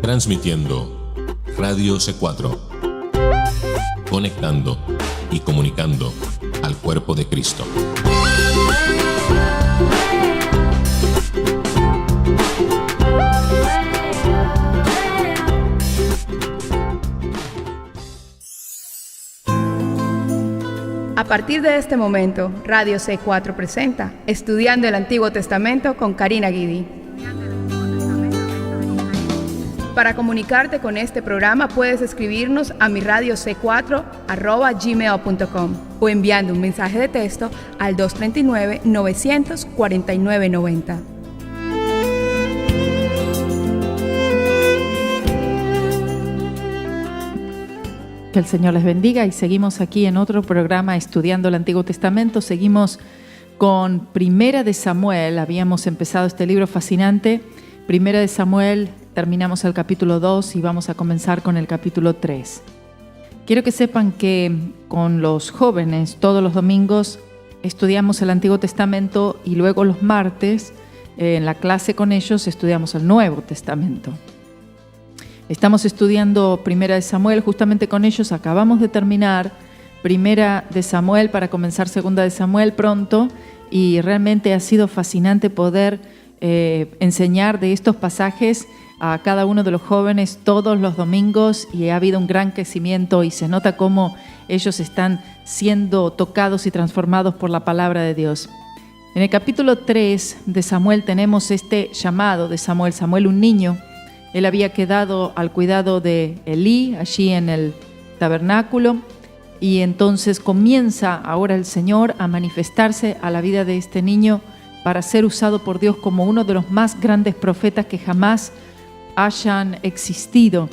Transmitiendo Radio C4, conectando y comunicando al cuerpo de Cristo. A partir de este momento, Radio C4 presenta Estudiando el Antiguo Testamento con Karina Guidi. Para comunicarte con este programa puedes escribirnos a miradioc4@gmail.com o enviando un mensaje de texto al 239-949-90. Que el Señor les bendiga y seguimos aquí en otro programa estudiando el Antiguo Testamento. Seguimos con Primera de Samuel. Habíamos empezado este libro fascinante. Primera de Samuel, terminamos el capítulo 2 y vamos a comenzar con el capítulo 3. Quiero que sepan que con los jóvenes todos los domingos estudiamos el Antiguo Testamento y luego los martes en la clase con ellos estudiamos el Nuevo Testamento. Estamos estudiando Primera de Samuel, justamente con ellos acabamos de terminar Primera de Samuel para comenzar Segunda de Samuel pronto y realmente ha sido fascinante poder enseñar de estos pasajes a cada uno de los jóvenes todos los domingos y ha habido un gran crecimiento y se nota cómo ellos están siendo tocados y transformados por la palabra de Dios. En el capítulo 3 de Samuel tenemos este llamado de Samuel. Samuel, un niño. Él había quedado al cuidado de Elí, allí en el tabernáculo, y entonces comienza ahora el Señor a manifestarse a la vida de este niño para ser usado por Dios como uno de los más grandes profetas que jamás hayan existido.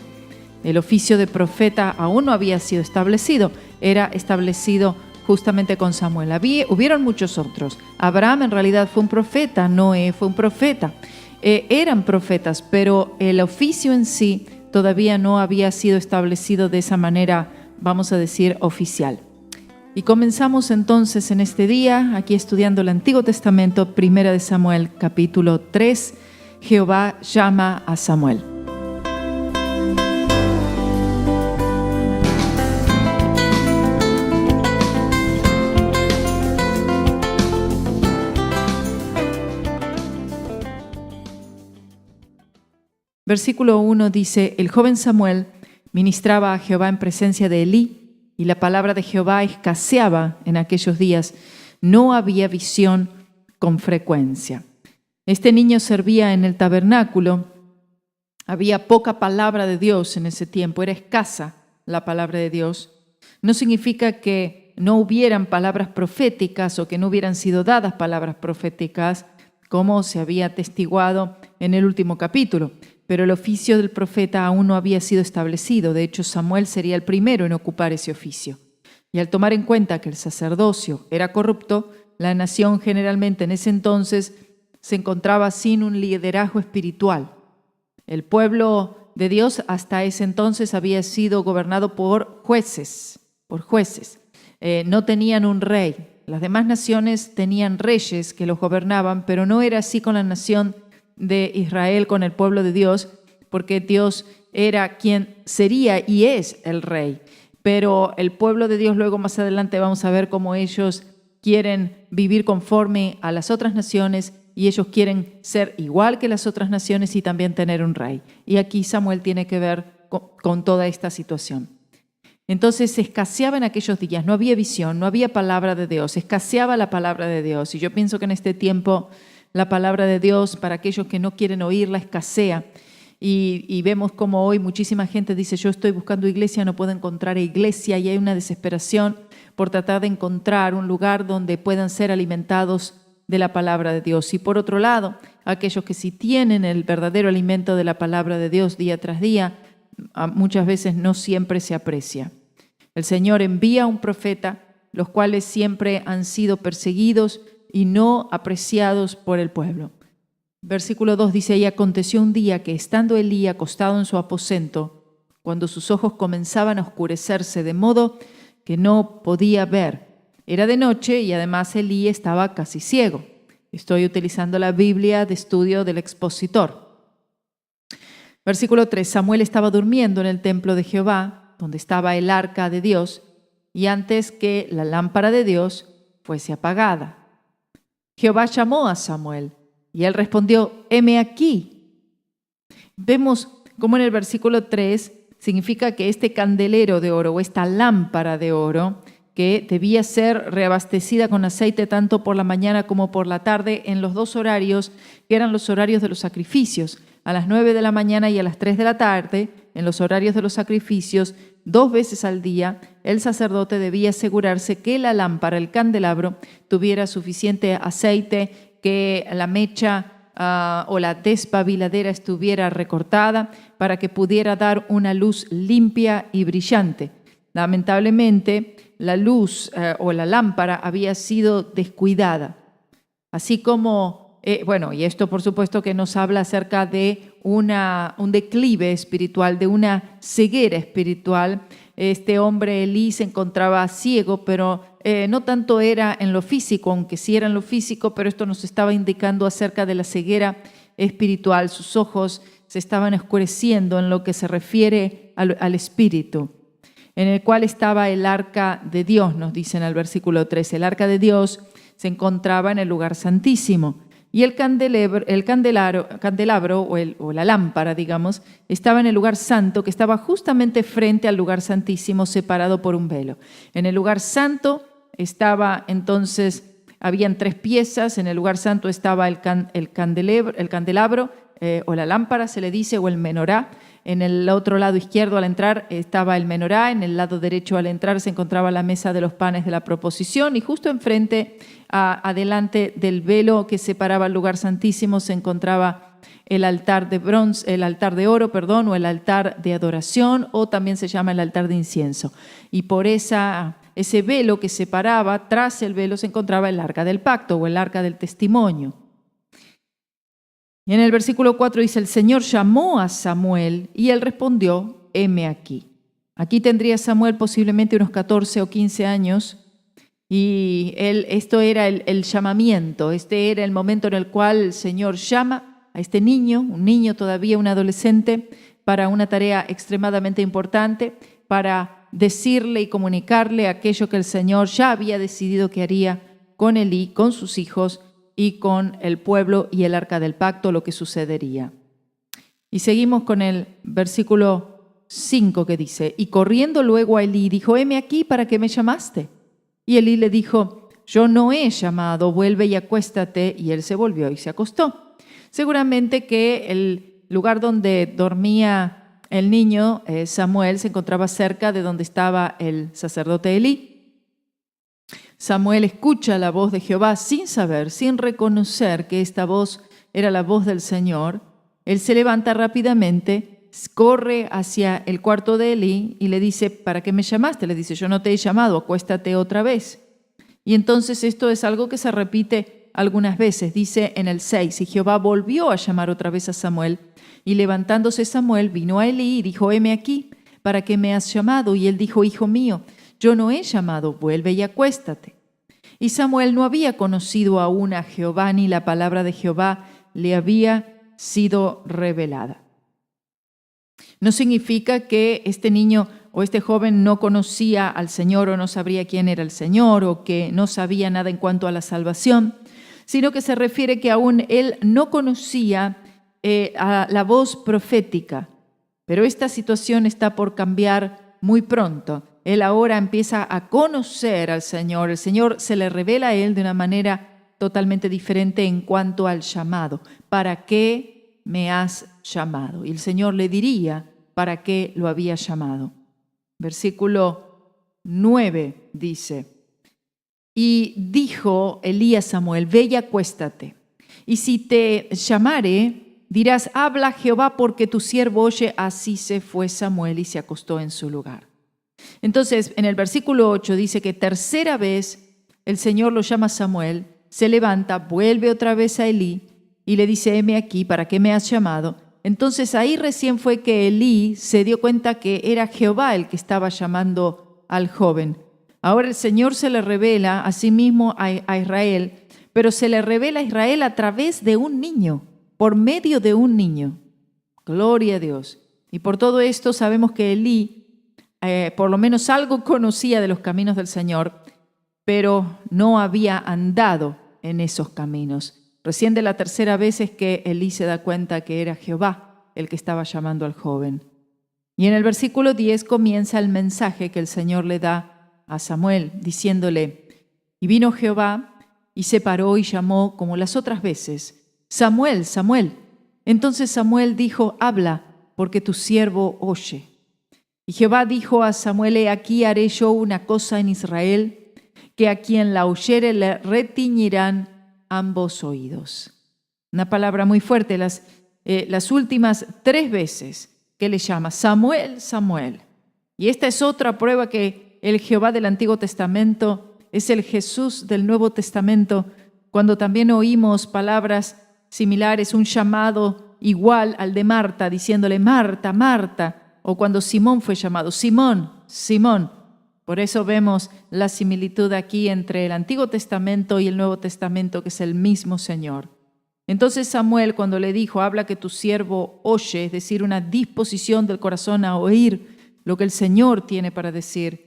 El oficio de profeta aún no había sido establecido, era establecido justamente con Samuel. Hubieron muchos otros. Abraham en realidad fue un profeta, Noé fue un profeta. Eran profetas, pero el oficio en sí todavía no había sido establecido de esa manera, vamos a decir, oficial. Y comenzamos entonces en este día, aquí estudiando el Antiguo Testamento, Primera de Samuel, capítulo 3, Jehová llama a Samuel. Versículo 1 dice, el joven Samuel ministraba a Jehová en presencia de Elí, y la palabra de Jehová escaseaba en aquellos días. No había visión con frecuencia. Este niño servía en el tabernáculo. Había poca palabra de Dios en ese tiempo. Era escasa la palabra de Dios. No significa que no hubieran palabras proféticas o que no hubieran sido dadas palabras proféticas, como se había atestiguado en el último capítulo. Pero el oficio del profeta aún no había sido establecido. De hecho, Samuel sería el primero en ocupar ese oficio. Y al tomar en cuenta que el sacerdocio era corrupto, la nación generalmente en ese entonces se encontraba sin un liderazgo espiritual. El pueblo de Dios hasta ese entonces había sido gobernado por jueces. No tenían un rey. Las demás naciones tenían reyes que los gobernaban, pero no era así con la nación de Israel, con el pueblo de Dios, porque Dios era quien sería y es el rey. Pero el pueblo de Dios, luego más adelante vamos a ver cómo ellos quieren vivir conforme a las otras naciones y ellos quieren ser igual que las otras naciones y también tener un rey. Y aquí Samuel tiene que ver con toda esta situación. Entonces escaseaba en aquellos días, no había visión, no había palabra de Dios, escaseaba la palabra de Dios. Y yo pienso que en este tiempo la palabra de Dios para aquellos que no quieren oírla escasea. Y vemos como hoy muchísima gente dice, yo estoy buscando iglesia, no puedo encontrar iglesia, y hay una desesperación por tratar de encontrar un lugar donde puedan ser alimentados de la palabra de Dios. Y por otro lado, aquellos que sí tienen el verdadero alimento de la palabra de Dios día tras día, muchas veces no siempre se aprecia. El Señor envía a un profeta, los cuales siempre han sido perseguidos y no apreciados por el pueblo. Versículo 2 dice, y aconteció un día que estando Elí acostado en su aposento, cuando sus ojos comenzaban a oscurecerse de modo que no podía ver. Era de noche y además Elí estaba casi ciego. Estoy utilizando la Biblia de estudio del expositor. Versículo 3. Samuel estaba durmiendo en el templo de Jehová, donde estaba el arca de Dios, y antes que la lámpara de Dios fuese apagada. Jehová llamó a Samuel, y él respondió: heme aquí. Vemos cómo en el versículo 3 significa que este candelero de oro o esta lámpara de oro, que debía ser reabastecida con aceite tanto por la mañana como por la tarde en los dos horarios, que eran los horarios de los sacrificios, a las 9 de la mañana y a las 3 de la tarde, en los horarios de los sacrificios, 2 veces al día, el sacerdote debía asegurarse que la lámpara, el candelabro, tuviera suficiente aceite, que la mecha o la despabiladera estuviera recortada para que pudiera dar una luz limpia y brillante. Lamentablemente, la luz o la lámpara había sido descuidada. Así como, y esto por supuesto que nos habla acerca de un declive espiritual, de una ceguera espiritual. Este hombre Elí se encontraba ciego, pero no tanto era en lo físico, aunque sí era en lo físico, pero esto nos estaba indicando acerca de la ceguera espiritual. Sus ojos se estaban oscureciendo en lo que se refiere al espíritu, en el cual estaba el arca de Dios, nos dice en el versículo 13. El arca de Dios se encontraba en el lugar santísimo, y el candelabro o la lámpara, digamos, estaba en el lugar santo, que estaba justamente frente al lugar santísimo, separado por un velo. En el lugar santo estaba entonces, habían 3 piezas. En el lugar santo estaba el candelabro o la lámpara, se le dice, o el menorá. En el otro lado izquierdo al entrar estaba el menorá, en el lado derecho al entrar se encontraba la mesa de los panes de la proposición, y justo enfrente, adelante del velo que separaba el lugar santísimo, se encontraba el altar de bronce, el altar de oro, o el altar de adoración, o también se llama el altar de incienso. Y por ese velo que separaba, tras el velo se encontraba el arca del pacto o el arca del testimonio. Y en el versículo 4 dice: el Señor llamó a Samuel y él respondió: heme aquí. Aquí tendría Samuel posiblemente unos 14 o 15 años, y esto era el llamamiento, este era el momento en el cual el Señor llama a este niño, un niño todavía, un adolescente, para una tarea extremadamente importante, para decirle y comunicarle aquello que el Señor ya había decidido que haría con Elí, con sus hijos y con el pueblo y el arca del pacto, lo que sucedería. Y seguimos con el versículo 5 que dice: y corriendo luego a Elí, dijo: heme aquí, ¿para qué me llamaste? Y Elí le dijo: yo no he llamado, vuelve y acuéstate. Y él se volvió y se acostó. Seguramente que el lugar donde dormía el niño Samuel se encontraba cerca de donde estaba el sacerdote Elí. Samuel escucha la voz de Jehová sin saber, sin reconocer que esta voz era la voz del Señor. Él se levanta rápidamente, corre hacia el cuarto de Elí y le dice: ¿para qué me llamaste? Le dice: yo no te he llamado, acuéstate otra vez. Y entonces esto es algo que se repite algunas veces. Dice en el 6: y Jehová volvió a llamar otra vez a Samuel, y levantándose Samuel vino a Elí y dijo: heme aquí, ¿para qué me has llamado? Y él dijo: hijo mío, yo no he llamado, vuelve y acuéstate. Y Samuel no había conocido aún a Jehová, ni la palabra de Jehová le había sido revelada. No significa que este niño o este joven no conocía al Señor o no sabría quién era el Señor o que no sabía nada en cuanto a la salvación, sino que se refiere que aún él no conocía a la voz profética. Pero esta situación está por cambiar muy pronto. Él ahora empieza a conocer al Señor. El Señor se le revela a él de una manera totalmente diferente en cuanto al llamado. ¿Para qué me has llamado? Y el Señor le diría para qué lo había llamado. Versículo 9 dice: y dijo Elí a Samuel: ve y acuéstate. Y si te llamare, dirás: habla Jehová, porque tu siervo oye. Así se fue Samuel y se acostó en su lugar. Entonces, en el versículo 8 dice que tercera vez el Señor lo llama a Samuel, se levanta, vuelve otra vez a Elí y le dice: heme aquí, ¿para qué me has llamado? Entonces ahí recién fue que Elí se dio cuenta que era Jehová el que estaba llamando al joven. Ahora el Señor se le revela a sí mismo a Israel, pero se le revela a Israel a través de un niño, por medio de un niño. Gloria a Dios. Y por todo esto sabemos que Elí, por lo menos algo conocía de los caminos del Señor, pero no había andado en esos caminos. Recién de la tercera vez es que Elí se da cuenta que era Jehová el que estaba llamando al joven. Y en el versículo 10 comienza el mensaje que el Señor le da a Samuel, diciéndole: y vino Jehová y se paró y llamó como las otras veces: Samuel, Samuel. Entonces Samuel dijo: habla, porque tu siervo oye. Y Jehová dijo a Samuel: he aquí haré yo una cosa en Israel, que a quien la oyere le retiñirán ambos oídos. Una palabra muy fuerte, las últimas 3 veces que le llama Samuel, Samuel. Y esta es otra prueba que el Jehová del Antiguo Testamento es el Jesús del Nuevo Testamento, cuando también oímos palabras similares, un llamado igual al de Marta, diciéndole: Marta, Marta, o cuando Simón fue llamado: Simón, Simón. Por eso vemos la similitud aquí entre el Antiguo Testamento y el Nuevo Testamento, que es el mismo Señor. Entonces Samuel, cuando le dijo: habla que tu siervo oye, es decir, una disposición del corazón a oír lo que el Señor tiene para decir.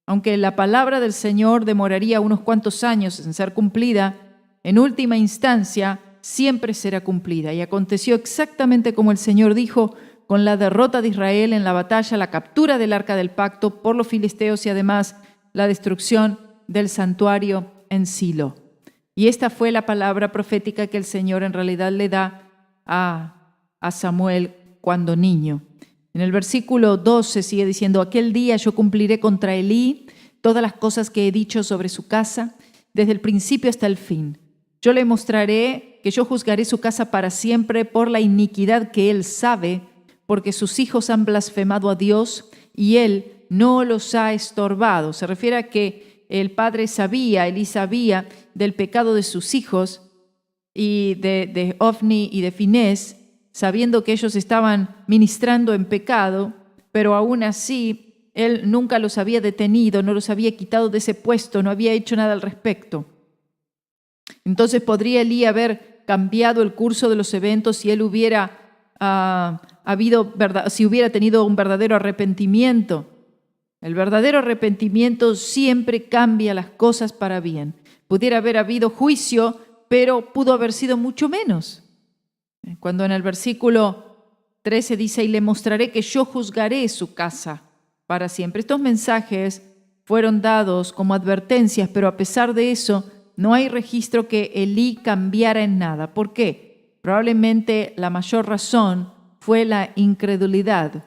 Aunque la palabra del Señor demoraría unos cuantos años en ser cumplida, en última instancia siempre será cumplida. Y aconteció exactamente como el Señor dijo, con la derrota de Israel en la batalla, la captura del arca del pacto por los filisteos y además la destrucción del santuario en Silo. Y esta fue la palabra profética que el Señor en realidad le da a Samuel cuando niño. En el versículo 12 sigue diciendo: aquel día yo cumpliré contra Elí todas las cosas que he dicho sobre su casa, desde el principio hasta el fin. Yo le mostraré que yo juzgaré su casa para siempre por la iniquidad que él sabe, porque sus hijos han blasfemado a Dios y él no los ha estorbado. Se refiere a que el padre sabía, Elí sabía del pecado de sus hijos y de Ofni y de Finés, sabiendo que ellos estaban ministrando en pecado, pero aún así él nunca los había detenido, no los había quitado de ese puesto, no había hecho nada al respecto. Entonces podría Elí haber cambiado el curso de los eventos si él hubiera si hubiera tenido un verdadero arrepentimiento. El verdadero arrepentimiento siempre cambia las cosas para bien. Pudiera haber habido juicio, pero pudo haber sido mucho menos. Cuando en el versículo 13 dice: y le mostraré que yo juzgaré su casa para siempre. Estos mensajes fueron dados como advertencias, pero a pesar de eso, no hay registro que Elí cambiara en nada. ¿Por qué? Probablemente la mayor razón fue la incredulidad.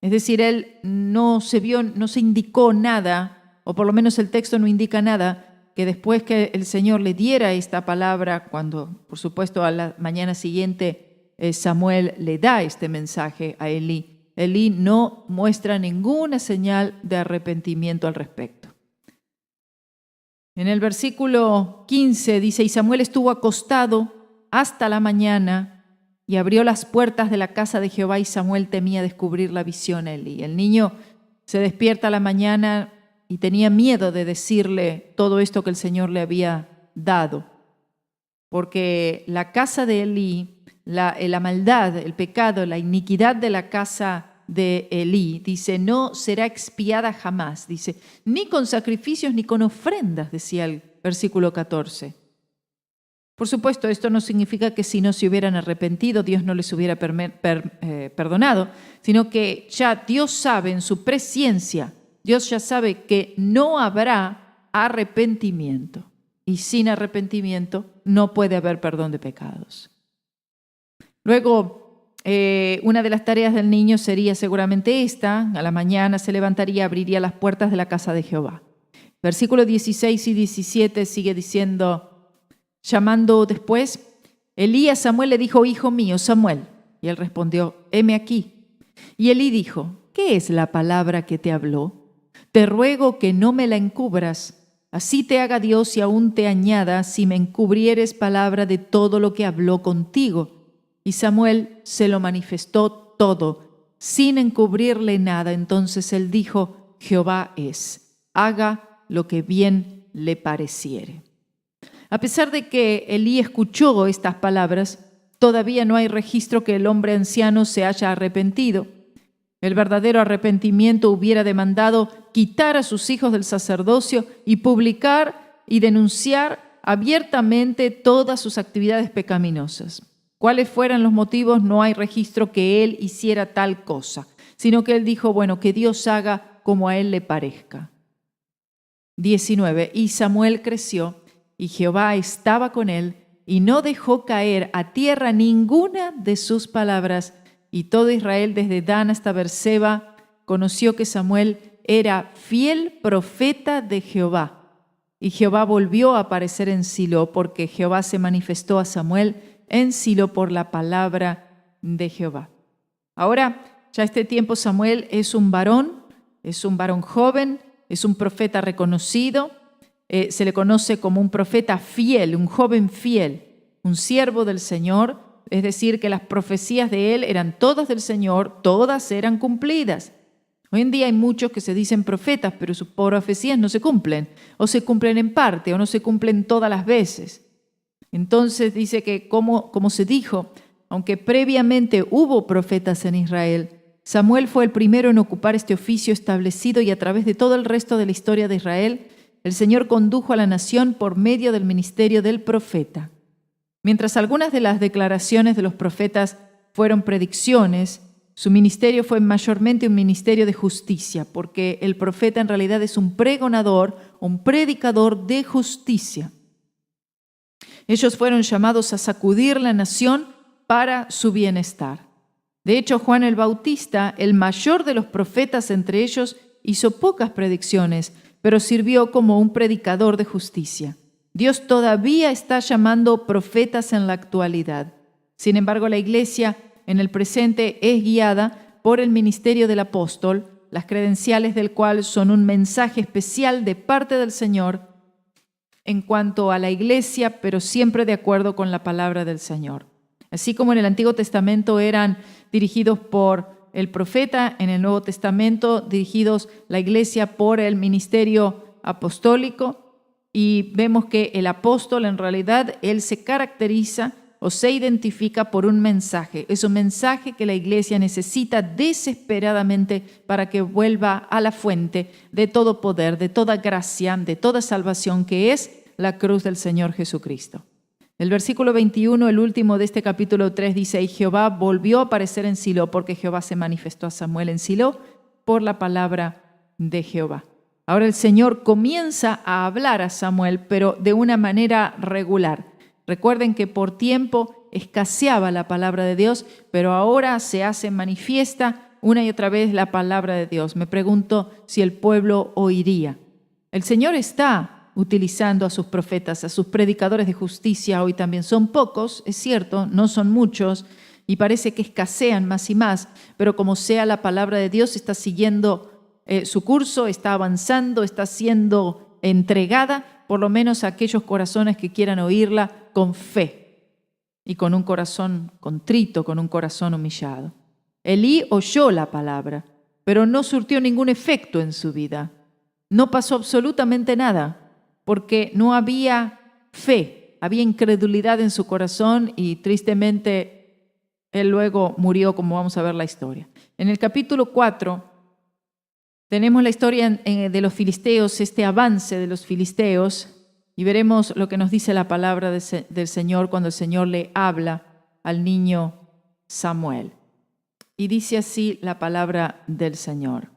Es decir, él no se indicó nada, o por lo menos el texto no indica nada, que después que el Señor le diera esta palabra, cuando, por supuesto, a la mañana siguiente Samuel le da este mensaje a Elí, Elí no muestra ninguna señal de arrepentimiento al respecto. En el versículo 15 dice: y Samuel estuvo acostado hasta la mañana y abrió las puertas de la casa de Jehová, y Samuel temía descubrir la visión a Elí. El niño se despierta a la mañana y tenía miedo de decirle todo esto que el Señor le había dado, porque la casa de Elí, la maldad, el pecado, la iniquidad de la casa de Elí, dice, no será expiada jamás, dice, ni con sacrificios ni con ofrendas, decía el versículo 14. Por supuesto, esto no significa que si no se hubieran arrepentido, Dios no les hubiera perdonado, sino que ya Dios sabe en su presciencia, Dios ya sabe que no habrá arrepentimiento. Y sin arrepentimiento no puede haber perdón de pecados. Luego, una de las tareas del niño sería seguramente esta: a la mañana se levantaría, abriría las puertas de la casa de Jehová. Versículos 16 y 17 sigue diciendo: llamando después, Elí a Samuel le dijo: hijo mío, Samuel. Y él respondió: heme aquí. Y Elí dijo: ¿qué es la palabra que te habló? Te ruego que no me la encubras. Así te haga Dios y aún te añada, si me encubrieres palabra de todo lo que habló contigo. Y Samuel se lo manifestó todo, sin encubrirle nada. Entonces él dijo: Jehová es, haga lo que bien le pareciere. A pesar de que Elí escuchó estas palabras, todavía no hay registro que el hombre anciano se haya arrepentido. El verdadero arrepentimiento hubiera demandado quitar a sus hijos del sacerdocio y publicar y denunciar abiertamente todas sus actividades pecaminosas. Cuáles fueran los motivos, no hay registro que él hiciera tal cosa, sino que él dijo, bueno, que Dios haga como a él le parezca. 19. Y Samuel creció, y Jehová estaba con él, y no dejó caer a tierra ninguna de sus palabras. Y todo Israel, desde Dan hasta Beerseba, conoció que Samuel era fiel profeta de Jehová. Y Jehová volvió a aparecer en Silo, porque Jehová se manifestó a Samuel en Silo por la palabra de Jehová. Ahora, ya a este tiempo Samuel es un varón joven, es un profeta reconocido, se le conoce como un profeta fiel, un joven fiel, un siervo del Señor, es decir, que las profecías de él eran todas del Señor, todas eran cumplidas. Hoy en día hay muchos que se dicen profetas, pero sus profecías no se cumplen, o se cumplen en parte, o no se cumplen todas las veces. Entonces dice que como se dijo, aunque previamente hubo profetas en Israel, Samuel fue el primero en ocupar este oficio establecido y a través de todo el resto de la historia de Israel, el Señor condujo a la nación por medio del ministerio del profeta. Mientras algunas de las declaraciones de los profetas fueron predicciones, su ministerio fue mayormente un ministerio de justicia, porque el profeta en realidad es un pregonador, un predicador de justicia. Ellos fueron llamados a sacudir la nación para su bienestar. De hecho, Juan el Bautista, el mayor de los profetas entre ellos, hizo pocas predicciones, pero sirvió como un predicador de justicia. Dios todavía está llamando profetas en la actualidad. Sin embargo, la iglesia en el presente es guiada por el ministerio del apóstol, las credenciales del cual son un mensaje especial de parte del Señor en cuanto a la iglesia, pero siempre de acuerdo con la palabra del Señor. Así como en el Antiguo Testamento eran dirigidos por el profeta, en el Nuevo Testamento dirigidos la iglesia por el ministerio apostólico, y vemos que el apóstol en realidad, él se caracteriza o se identifica por un mensaje. Es un mensaje que la iglesia necesita desesperadamente para que vuelva a la fuente de todo poder, de toda gracia, de toda salvación, que es la cruz del Señor Jesucristo. El versículo 21, el último de este capítulo 3, dice, y Jehová volvió a aparecer en Silo, porque Jehová se manifestó a Samuel en Silo por la palabra de Jehová. Ahora el Señor comienza a hablar a Samuel, pero de una manera regular. Recuerden que por tiempo escaseaba la palabra de Dios, pero ahora se hace manifiesta una y otra vez la palabra de Dios. Me pregunto si el pueblo oiría. El Señor está utilizando a sus profetas, a sus predicadores de justicia. Hoy también son pocos, es cierto, no son muchos, y parece que escasean más y más, pero como sea, la palabra de Dios está siguiendo su curso, está avanzando, está siendo entregada, por lo menos a aquellos corazones que quieran oírla con fe y con un corazón contrito, con un corazón humillado. Elí oyó la palabra, pero no surtió ningún efecto en su vida. No pasó absolutamente nada, porque no había fe, había incredulidad en su corazón y tristemente él luego murió, como vamos a ver la historia. En el capítulo 4 tenemos la historia de los filisteos, este avance de los filisteos, y veremos lo que nos dice la palabra del Señor cuando el Señor le habla al niño Samuel. Y dice así la palabra del Señor.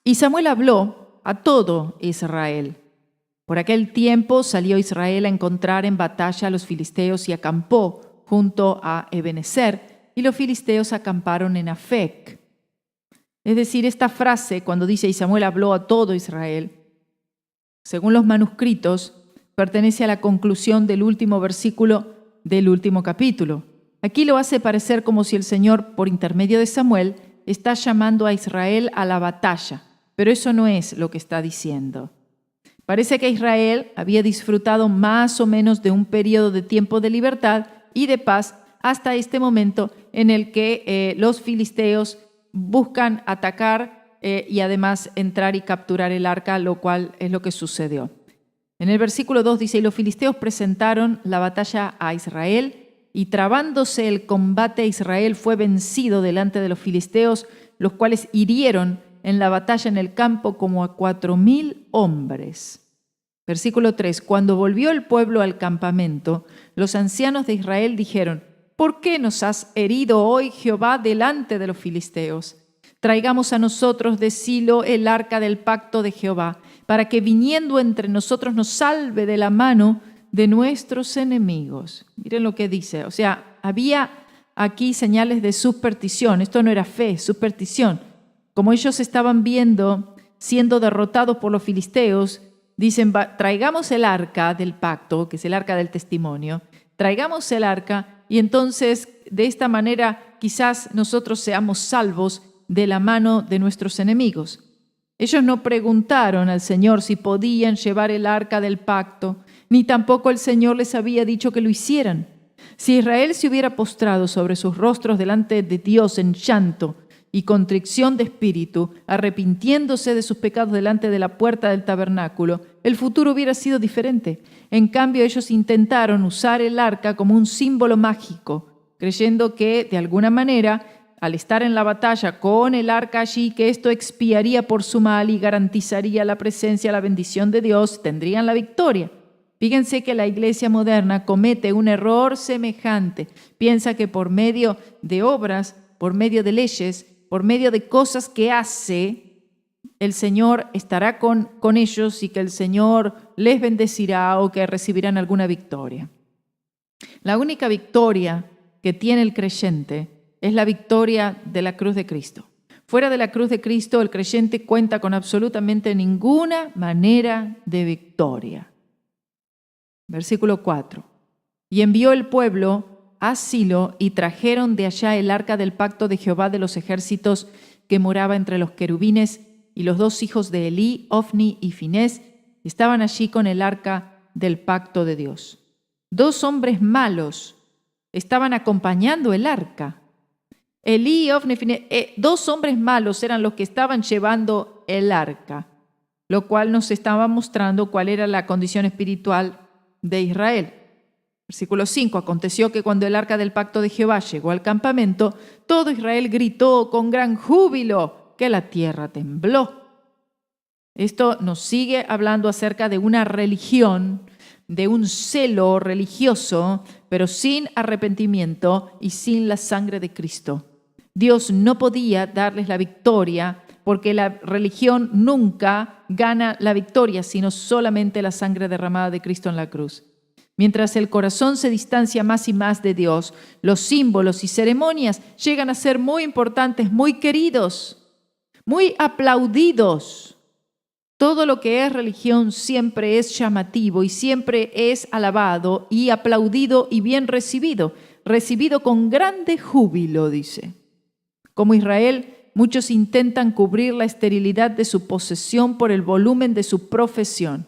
Y Samuel habló a todo Israel. Por aquel tiempo salió Israel a encontrar en batalla a los filisteos y acampó junto a Ebenezer, y los filisteos acamparon en Afec. Es decir, esta frase, cuando dice, y Samuel habló a todo Israel, según los manuscritos, pertenece a la conclusión del último versículo del último capítulo. Aquí lo hace parecer como si el Señor, por intermedio de Samuel, está llamando a Israel a la batalla, pero eso no es lo que está diciendo. Parece que Israel había disfrutado más o menos de un periodo de tiempo de libertad y de paz hasta este momento en el que los filisteos buscan atacar y además entrar y capturar el arca, lo cual es lo que sucedió. En el versículo 2 dice, y los filisteos presentaron la batalla a Israel, y trabándose el combate, Israel fue vencido delante de los filisteos, los cuales hirieron en la batalla en el campo como a 4,000 hombres. Versículo 3. Cuando volvió el pueblo al campamento, los ancianos de Israel dijeron: ¿por qué nos has herido hoy, Jehová, delante de los filisteos? Traigamos a nosotros de Silo el arca del pacto de Jehová, para que viniendo entre nosotros nos salve de la mano de nuestros enemigos. Miren lo que dice. O sea, había aquí señales de superstición. Esto no era fe, superstición. Como ellos estaban viendo, siendo derrotados por los filisteos, dicen: traigamos el arca del pacto, que es el arca del testimonio, traigamos el arca y entonces de esta manera quizás nosotros seamos salvos de la mano de nuestros enemigos. Ellos no preguntaron al Señor si podían llevar el arca del pacto, ni tampoco el Señor les había dicho que lo hicieran. Si Israel se hubiera postrado sobre sus rostros delante de Dios en llanto y contrición de espíritu, arrepintiéndose de sus pecados delante de la puerta del tabernáculo, el futuro hubiera sido diferente. En cambio, ellos intentaron usar el arca como un símbolo mágico, creyendo que, de alguna manera, al estar en la batalla con el arca allí, que esto expiaría por su mal y garantizaría la presencia, la bendición de Dios, tendrían la victoria. Fíjense que la iglesia moderna comete un error semejante. Piensa que por medio de obras, por medio de leyes, por medio de cosas que hace, el Señor estará con ellos y que el Señor les bendecirá o que recibirán alguna victoria. La única victoria que tiene el creyente es la victoria de la cruz de Cristo. Fuera de la cruz de Cristo, el creyente cuenta con absolutamente ninguna manera de victoria. Versículo 4. Y envió el pueblo a Silo y trajeron de allá el arca del pacto de Jehová de los ejércitos que moraba entre los querubines, y los 2 hijos de Elí, Ofni y Finés, estaban allí con el arca del pacto de Dios. 2 hombres malos estaban acompañando el arca. Elí, Ofni y Finés, 2 hombres malos eran los que estaban llevando el arca, lo cual nos estaba mostrando cuál era la condición espiritual de Israel. Versículo 5. Aconteció que cuando el arca del pacto de Jehová llegó al campamento, todo Israel gritó con gran júbilo, que la tierra tembló. Esto nos sigue hablando acerca de una religión, de un celo religioso, pero sin arrepentimiento y sin la sangre de Cristo. Dios no podía darles la victoria porque la religión nunca gana la victoria, sino solamente la sangre derramada de Cristo en la cruz. Mientras el corazón se distancia más y más de Dios, los símbolos y ceremonias llegan a ser muy importantes, muy queridos, muy aplaudidos. Todo lo que es religión siempre es llamativo y siempre es alabado y aplaudido y bien recibido con grande júbilo, dice. Como Israel, muchos intentan cubrir la esterilidad de su posesión por el volumen de su profesión.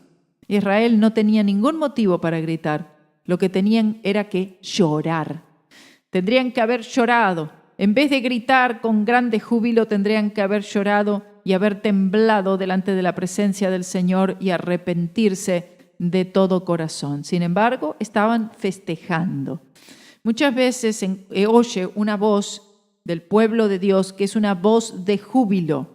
Israel no tenía ningún motivo para gritar. Lo que tenían era que llorar. Tendrían que haber llorado. En vez de gritar con grande júbilo, tendrían que haber llorado y haber temblado delante de la presencia del Señor y arrepentirse de todo corazón. Sin embargo, estaban festejando. Muchas veces se oye una voz del pueblo de Dios que es una voz de júbilo.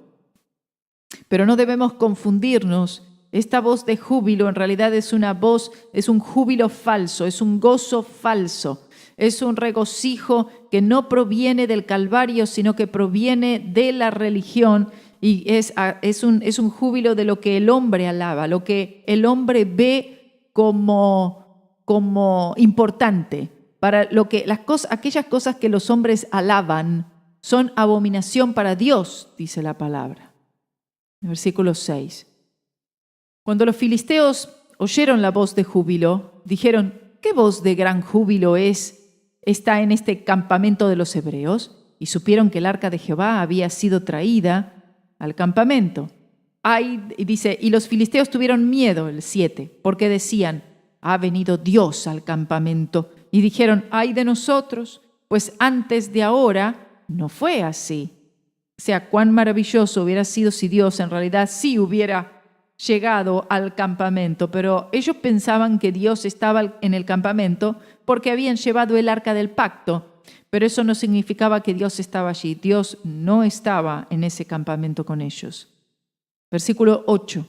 Pero no debemos confundirnos. Esta voz de júbilo en realidad es un júbilo falso, es un gozo falso. Es un regocijo que no proviene del Calvario, sino que proviene de la religión y es un júbilo de lo que el hombre alaba, lo que el hombre ve como importante. Para lo que aquellas cosas que los hombres alaban son abominación para Dios, dice la palabra. Versículo 6. Cuando los filisteos oyeron la voz de júbilo, dijeron: ¿qué voz de gran júbilo está en este campamento de los hebreos? Y supieron que el arca de Jehová había sido traída al campamento. Y los filisteos tuvieron miedo, el 7, porque decían: ha venido Dios al campamento. Y dijeron: ay de nosotros, pues antes de ahora no fue así. O sea, cuán maravilloso hubiera sido si Dios en realidad sí hubiera llegado al campamento, pero ellos pensaban que Dios estaba en el campamento porque habían llevado el arca del pacto. Pero eso no significaba que Dios estaba allí. Dios no estaba en ese campamento con ellos. Versículo 8.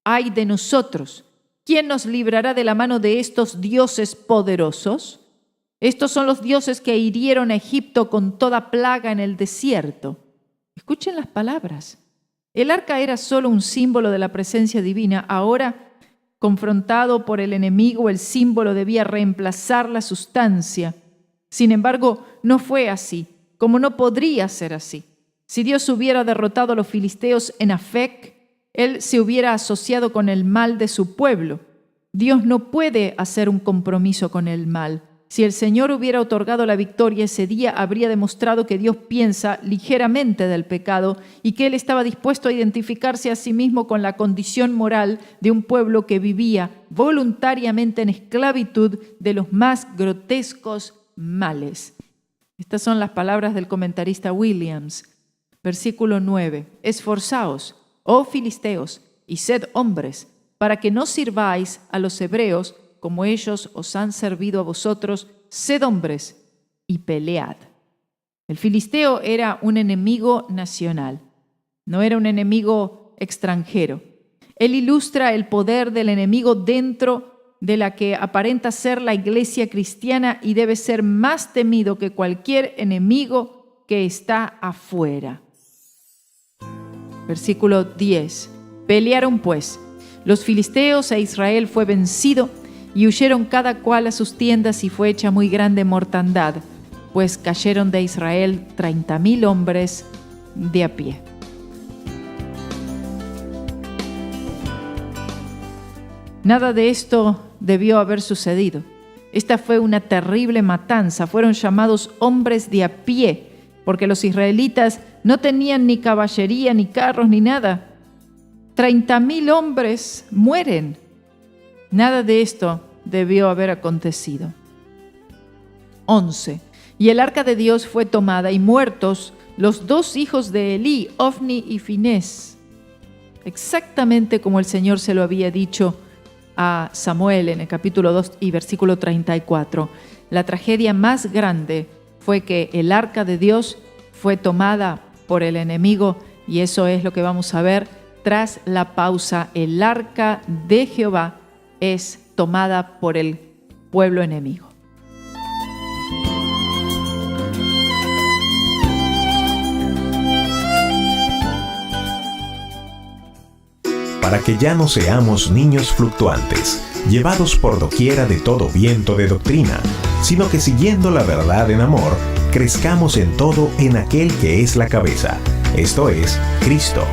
¡Ay de nosotros! ¿Quién nos librará de la mano de estos dioses poderosos? Estos son los dioses que hirieron a Egipto con toda plaga en el desierto. Escuchen las palabras. El arca era solo un símbolo de la presencia divina. Ahora, confrontado por el enemigo, el símbolo debía reemplazar la sustancia. Sin embargo, no fue así, como no podría ser así. Si Dios hubiera derrotado a los filisteos en Afec, Él se hubiera asociado con el mal de su pueblo. Dios no puede hacer un compromiso con el mal. Si el Señor hubiera otorgado la victoria ese día, habría demostrado que Dios piensa ligeramente del pecado y que Él estaba dispuesto a identificarse a sí mismo con la condición moral de un pueblo que vivía voluntariamente en esclavitud de los más grotescos males. Estas son las palabras del comentarista Williams. Versículo 9. Esforzaos, oh filisteos, y sed hombres, para que no sirváis a los hebreos como ellos os han servido a vosotros, sed hombres y pelead. El filisteo era un enemigo nacional, no era un enemigo extranjero. Él ilustra el poder del enemigo dentro de la que aparenta ser la iglesia cristiana y debe ser más temido que cualquier enemigo que está afuera. Versículo 10. Pelearon pues los filisteos e Israel fue vencido y huyeron cada cual a sus tiendas y fue hecha muy grande mortandad, pues cayeron de Israel 30,000 hombres de a pie. Nada de esto debió haber sucedido. Esta fue una terrible matanza. Fueron llamados hombres de a pie, porque los israelitas no tenían ni caballería, ni carros, ni nada. 30,000 hombres mueren. Nada de esto debió haber acontecido. 11. Y el arca de Dios fue tomada y muertos los 2 hijos de Elí, Ofni y Finés, exactamente como el Señor se lo había dicho a Samuel en el capítulo 2 y versículo 34. La tragedia más grande fue que el arca de Dios fue tomada por el enemigo y eso es lo que vamos a ver tras la pausa. El arca de Jehová es tomada por el pueblo enemigo. Para que ya no seamos niños fluctuantes, llevados por doquiera de todo viento de doctrina, sino que siguiendo la verdad en amor, crezcamos en todo en aquel que es la cabeza, esto es, Cristo,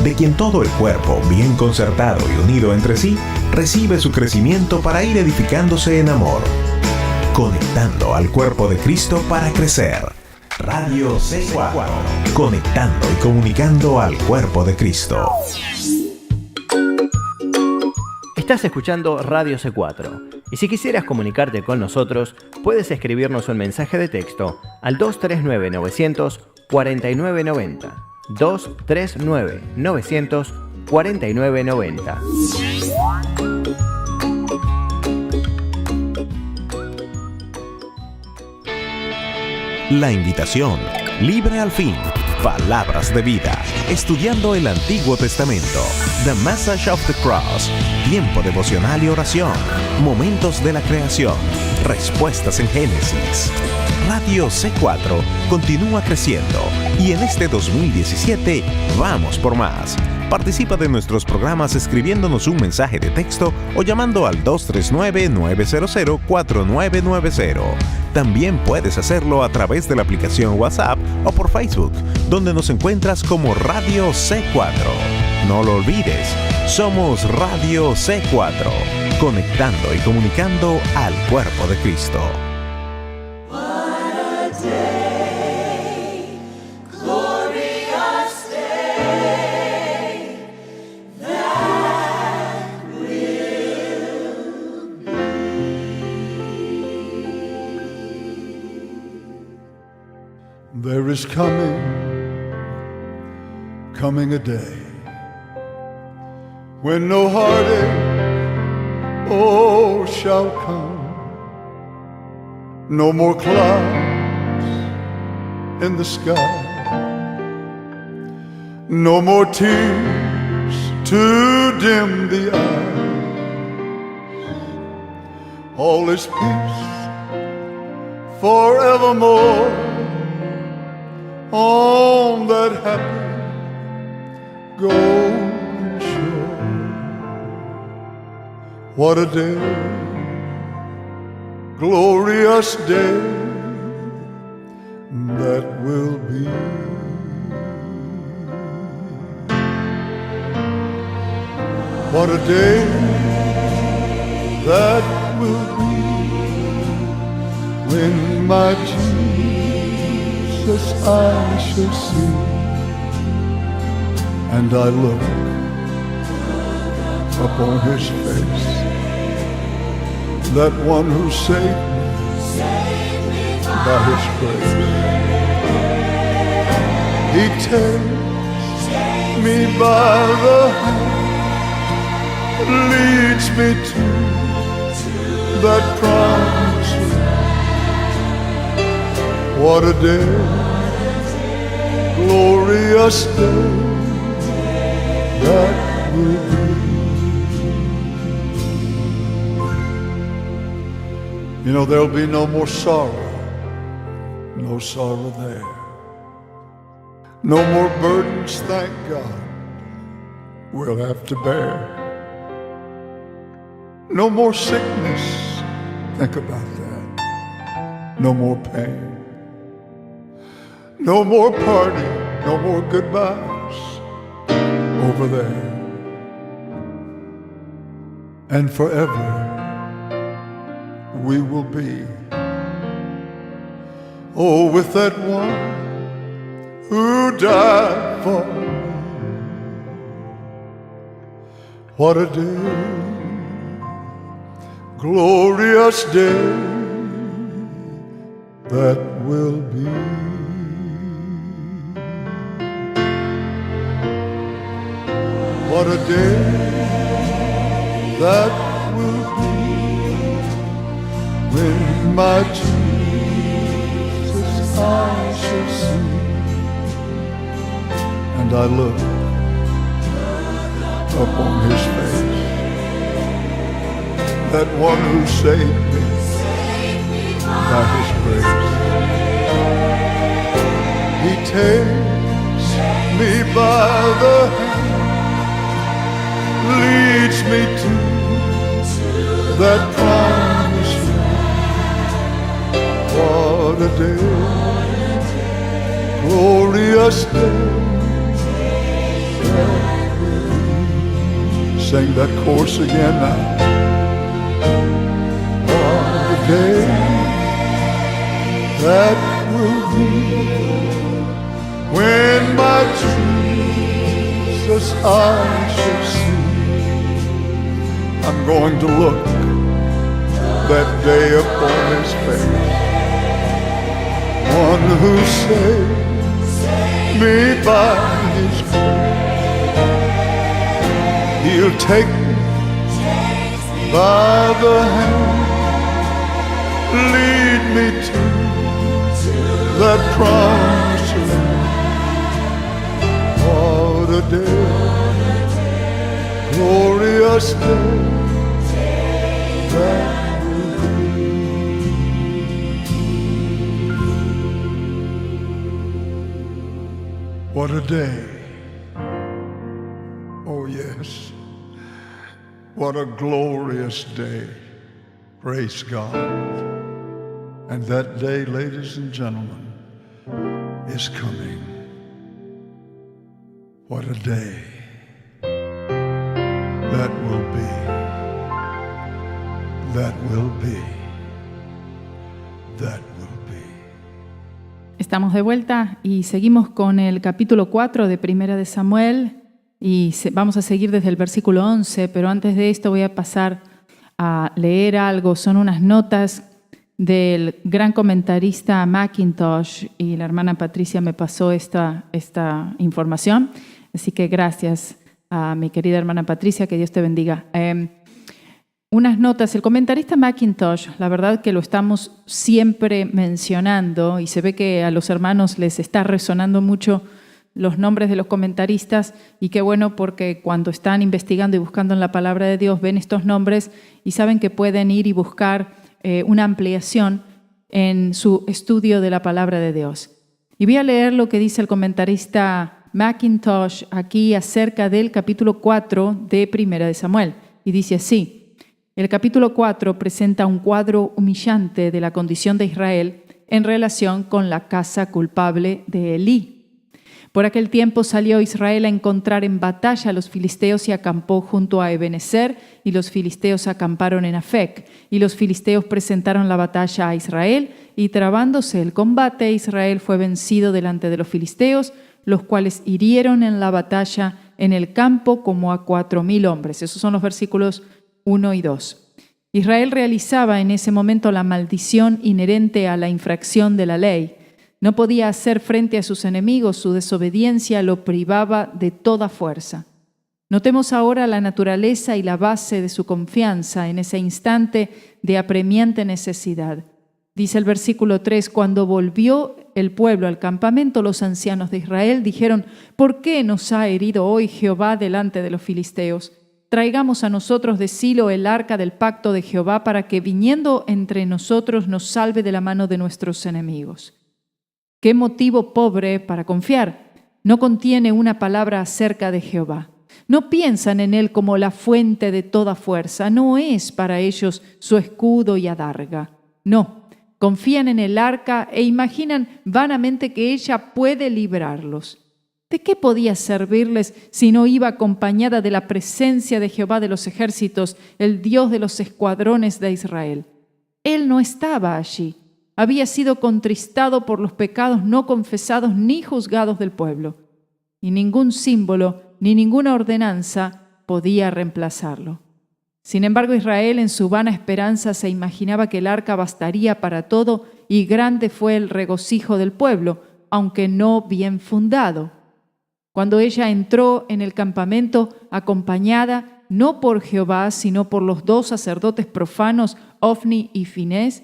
de quien todo el cuerpo, bien concertado y unido entre sí, recibe su crecimiento para ir edificándose en amor, conectando al cuerpo de Cristo para crecer. Radio C4, conectando y comunicando al cuerpo de Cristo. Estás escuchando Radio C4 y si quisieras comunicarte con nosotros, puedes escribirnos un mensaje de texto al 239-900 4990. 239-900 4990. La invitación, libre al fin, palabras de vida, estudiando el Antiguo Testamento, The Message of the Cross, tiempo devocional y oración, momentos de la creación, respuestas en Génesis. Radio C4 continúa creciendo y en este 2017 vamos por más. Participa de nuestros programas escribiéndonos un mensaje de texto o llamando al 239-900-4990. También puedes hacerlo a través de la aplicación WhatsApp o por Facebook, donde nos encuentras como Radio C4. No lo olvides, somos Radio C4, conectando y comunicando al cuerpo de Cristo. There is coming a day when no heartache, shall come, No more clouds in the sky. No more tears to dim the eyes. All is peace forevermore on that happy golden shore. What a day, glorious day that will be. What a day that will be when my Jesus I shall see, and I look upon his face, that one who saved me by his grace. He takes me by the hand, leads me to that promised land. What a day, glorious day that will be. You know, there'll be no more sorrow, no sorrow there. No more burdens, thank God, we'll have to bear. No more sickness, think about that. No more pain. No more party, no more goodbyes over there. And forever we will be, oh, with that one who died for me. What a day, glorious day that will be. What a day that will be when my Jesus I shall see, and I look upon his face, that one who saved me by his grace. He takes me by the hand, leads me to that promised land. What a day, glorious day. Sing that chorus again now. What a day that will be when my Jesus I shall see. I'm going to look that day upon his face, one who saved me by his grace. He'll take me by the hand, lead me to that promised land. What a day, glorious day that will be. What a day. Oh yes, what a glorious day. Praise God. And that day, ladies and gentlemen, is coming. What a day that will be. That will be. That will be. Estamos de vuelta y seguimos con el capítulo 4 de Primera de Samuel y vamos a seguir desde el versículo 11, pero antes de esto voy a pasar a leer algo. Son unas notas del gran comentarista McIntosh y la hermana Patricia me pasó esta información, así que gracias a mi querida hermana Patricia, que Dios te bendiga. Unas notas, el comentarista McIntosh, la verdad que lo estamos siempre mencionando y se ve que a los hermanos les está resonando mucho los nombres de los comentaristas y qué bueno porque cuando están investigando y buscando en la palabra de Dios ven estos nombres y saben que pueden ir y buscar una ampliación en su estudio de la palabra de Dios. Y voy a leer lo que dice el comentarista McIntosh aquí acerca del capítulo 4 de Primera de Samuel y dice así: el capítulo 4 presenta un cuadro humillante de la condición de Israel en relación con la casa culpable de Elí. Por aquel tiempo salió Israel a encontrar en batalla a los filisteos y acampó junto a Ebenezer, y los filisteos acamparon en Afec, y los filisteos presentaron la batalla a Israel, y trabándose el combate, Israel fue vencido delante de los filisteos, los cuales hirieron en la batalla en el campo como a 4,000 hombres. Esos son los versículos 1 y 2. Israel realizaba en ese momento la maldición inherente a la infracción de la ley. No podía hacer frente a sus enemigos, su desobediencia lo privaba de toda fuerza. Notemos ahora la naturaleza y la base de su confianza en ese instante de apremiante necesidad. Dice el versículo 3, cuando volvió el pueblo al campamento, los ancianos de Israel dijeron: ¿por qué nos ha herido hoy Jehová delante de los filisteos? Traigamos a nosotros de Silo el arca del pacto de Jehová para que viniendo entre nosotros nos salve de la mano de nuestros enemigos. ¿Qué motivo pobre para confiar? No contiene una palabra acerca de Jehová. No piensan en él como la fuente de toda fuerza. No es para ellos su escudo y adarga. No, confían en el arca e imaginan vanamente que ella puede librarlos. ¿De qué podía servirles si no iba acompañada de la presencia de Jehová de los ejércitos, el Dios de los escuadrones de Israel? Él no estaba allí. Había sido contristado por los pecados no confesados ni juzgados del pueblo. Y ningún símbolo ni ninguna ordenanza podía reemplazarlo. Sin embargo, Israel en su vana esperanza se imaginaba que el arca bastaría para todo y grande fue el regocijo del pueblo, aunque no bien fundado. Cuando ella entró en el campamento acompañada no por Jehová, sino por los 2 sacerdotes profanos, Ofni y Finés,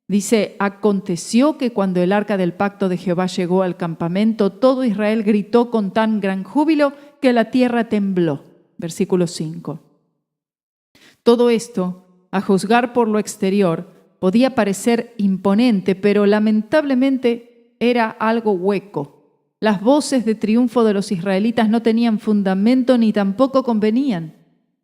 dice, aconteció que cuando el arca del pacto de Jehová llegó al campamento, todo Israel gritó con tan gran júbilo que la tierra tembló. Versículo 5. Todo esto, a juzgar por lo exterior, podía parecer imponente, pero lamentablemente era algo hueco. Las voces de triunfo de los israelitas no tenían fundamento ni tampoco convenían.